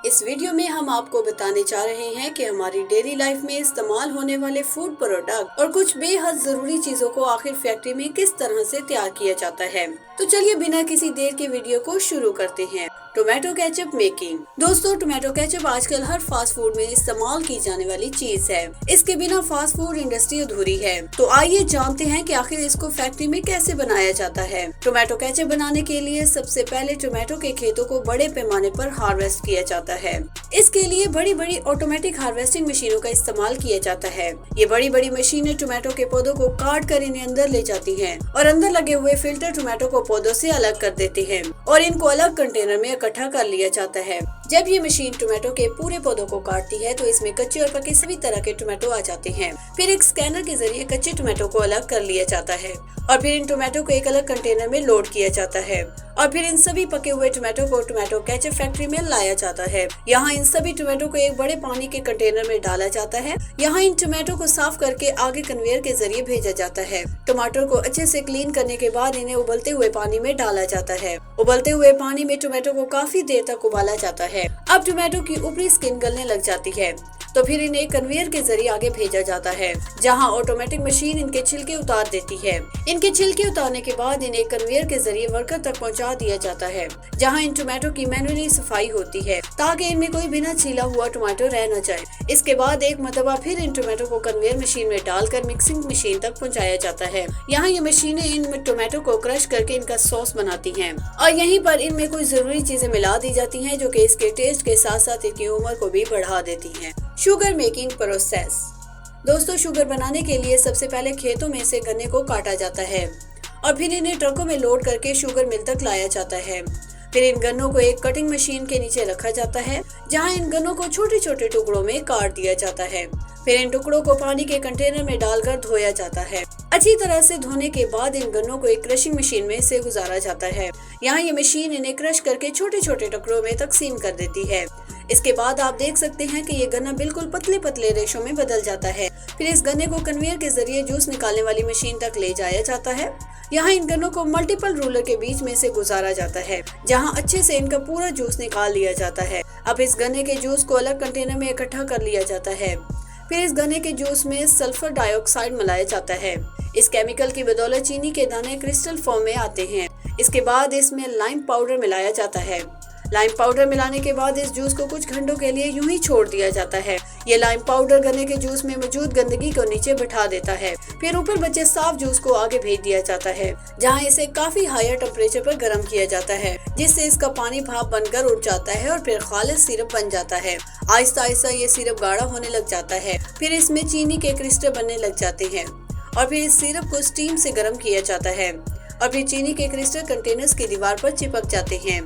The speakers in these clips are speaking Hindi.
इस वीडियो में हम आपको बताने जा रहे हैं कि हमारी डेली लाइफ में इस्तेमाल होने वाले फूड प्रोडक्ट और कुछ बेहद जरूरी चीजों को आखिर फैक्ट्री में किस तरह से तैयार किया जाता है। तो चलिए बिना किसी देर के वीडियो को शुरू करते हैं। Tomato ketchup making. दोस्तों, टोमेटो केचप आजकल हर फास्ट फूड में इस्तेमाल की जाने वाली चीज है। इसके बिना फास्ट फूड इंडस्ट्री अधूरी है। तो आइए जानते हैं कि आखिर इसको फैक्ट्री में कैसे बनाया जाता है। टोमेटो केचप बनाने के लिए सबसे पहले टोमेटो के खेतों को बड़े पैमाने पर हार्वेस्ट किया जाता है। इसके लिए बड़ी बड़ी ऑटोमेटिक हार्वेस्टिंग मशीनों का इस्तेमाल किया जाता है। ये बड़ी बड़ी मशीनें टोमेटो के पौधों को काट कर इन्हें अंदर ले जाती हैं और अंदर लगे हुए फिल्टर टोमेटो को पौधों से अलग कर देते हैं और इनको अलग कंटेनर में इकट्ठा कर लिया जाता है। जब ये मशीन टोमेटो के पूरे पौधों को काटती है तो इसमें कच्चे और पके सभी तरह के टोमेटो आ जाते हैं। फिर एक स्कैनर के जरिए कच्चे टोमेटो को अलग कर लिया जाता है और फिर इन टोमेटो को एक अलग कंटेनर में लोड किया जाता है और फिर इन सभी पके हुए टोमेटो को टोमेटो केचप फैक्ट्री में लाया जाता है। यहाँ इन सभी टोमेटो को एक बड़े पानी के कंटेनर में डाला जाता है। यहाँ इन टोमेटो को साफ करके आगे कन्वेयर के जरिए भेजा जाता है। टमाटर को अच्छे से क्लीन करने के बाद इन्हें उबलते हुए पानी में डाला जाता है। उबलते हुए पानी में टोमेटो को काफी देर तक उबाला जाता है। अब टोमेटो की ऊपरी स्किन गलने लग जाती है तो फिर इन्हें कन्वेयर के जरिए आगे भेजा जाता है, जहां ऑटोमेटिक मशीन इनके छिलके उतार देती है। इनके छिलके उतारने के बाद इन्हें कन्वेयर के जरिए वर्कर तक पहुंचा दिया जाता है, जहां इन टोमेटो की मैनुअली सफाई होती है ताकि इनमें कोई बिना छीला हुआ टोमेटो रह न जाए। इसके बाद एक मरतबा फिर इन टोमेटो को कन्वेयर मशीन में डालकर मिक्सिंग मशीन तक पहुँचाया जाता है। यहाँ ये मशीनें इन टोमेटो को क्रश करके इनका सॉस बनाती है और यहीं पर इनमें कुछ जरूरी चीजें मिला दी जाती है जो की इसके टेस्ट के साथ साथ इनकी उम्र को भी बढ़ा देती है। Sugar making process. दोस्तों, शुगर बनाने के लिए सबसे पहले खेतों में से गन्ने को काटा जाता है और फिर इन्हें ट्रकों में लोड करके शुगर मिल तक लाया जाता है। फिर इन गन्नों को एक कटिंग मशीन के नीचे रखा जाता है, जहां इन गन्नों को छोटे छोटे टुकड़ों में काट दिया जाता है। फिर इन टुकड़ों को पानी के कंटेनर में डालकर धोया जाता है। अच्छी तरह से धोने के बाद इन गन्नों को एक क्रशिंग मशीन में से गुजारा जाता है। यहाँ ये मशीन इन्हें क्रश करके छोटे छोटे टुकड़ों में तकसीम कर देती है। इसके बाद आप देख सकते हैं कि ये गन्ना बिल्कुल पतले पतले रेशों में बदल जाता है। फिर इस गन्ने को कन्वेयर के जरिए जूस निकालने वाली मशीन तक ले जाया जाता है। यहाँ इन गन्नों को मल्टीपल रूलर के बीच में से गुजारा जाता है, जहाँ अच्छे से इनका पूरा जूस निकाल लिया जाता है। अब इस गन्ने के जूस को अलग कंटेनर में इकट्ठा कर लिया जाता है। फिर इस गन्ने के जूस में सल्फर डाइऑक्साइड मिलाया जाता है। इस केमिकल की बदौलत चीनी के दाने क्रिस्टल फॉर्म में आते हैं। इसके बाद इसमें लाइम पाउडर मिलाया जाता है। लाइम पाउडर मिलाने के बाद इस जूस को कुछ घंटों के लिए यूं ही छोड़ दिया जाता है। ये लाइम पाउडर गन्ने के जूस में मौजूद गंदगी को नीचे बिठा देता है। फिर ऊपर बचे साफ जूस को आगे भेज दिया जाता है, जहां इसे काफी हायर टेम्परेचर पर गर्म किया जाता है, जिससे इसका पानी भाप बनकर उठ जाता है और फिर खालिस सिरप बन जाता है। आहिस्ता आहिस्ता ये सिरप गाढ़ा होने लग जाता है। फिर इसमें चीनी के क्रिस्टल बनने लग जाते हैं और फिर इस सिरप को स्टीम से गर्म किया जाता है और फिर चीनी के क्रिस्टल कंटेनर्स की दीवार पर चिपक जाते हैं।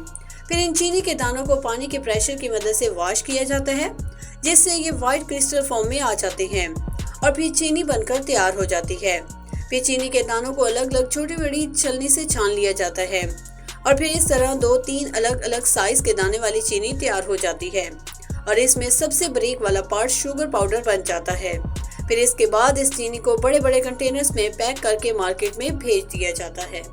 फिर इन चीनी के दानों को पानी के प्रेशर की मदद से वॉश किया जाता है, जिससे ये व्हाइट क्रिस्टल फॉर्म में आ जाते हैं और फिर चीनी बनकर तैयार हो जाती है। फिर चीनी के दानों को अलग अलग छोटी बड़ी छलनी से छान लिया जाता है और फिर इस तरह 2-3 अलग अलग साइज के दाने वाली चीनी तैयार हो जाती है और इसमें सबसे बारीक वाला पार्ट शुगर पाउडर बन जाता है। फिर इसके बाद इस चीनी को बड़े बड़े कंटेनर्स में पैक करके मार्केट में भेज दिया जाता है।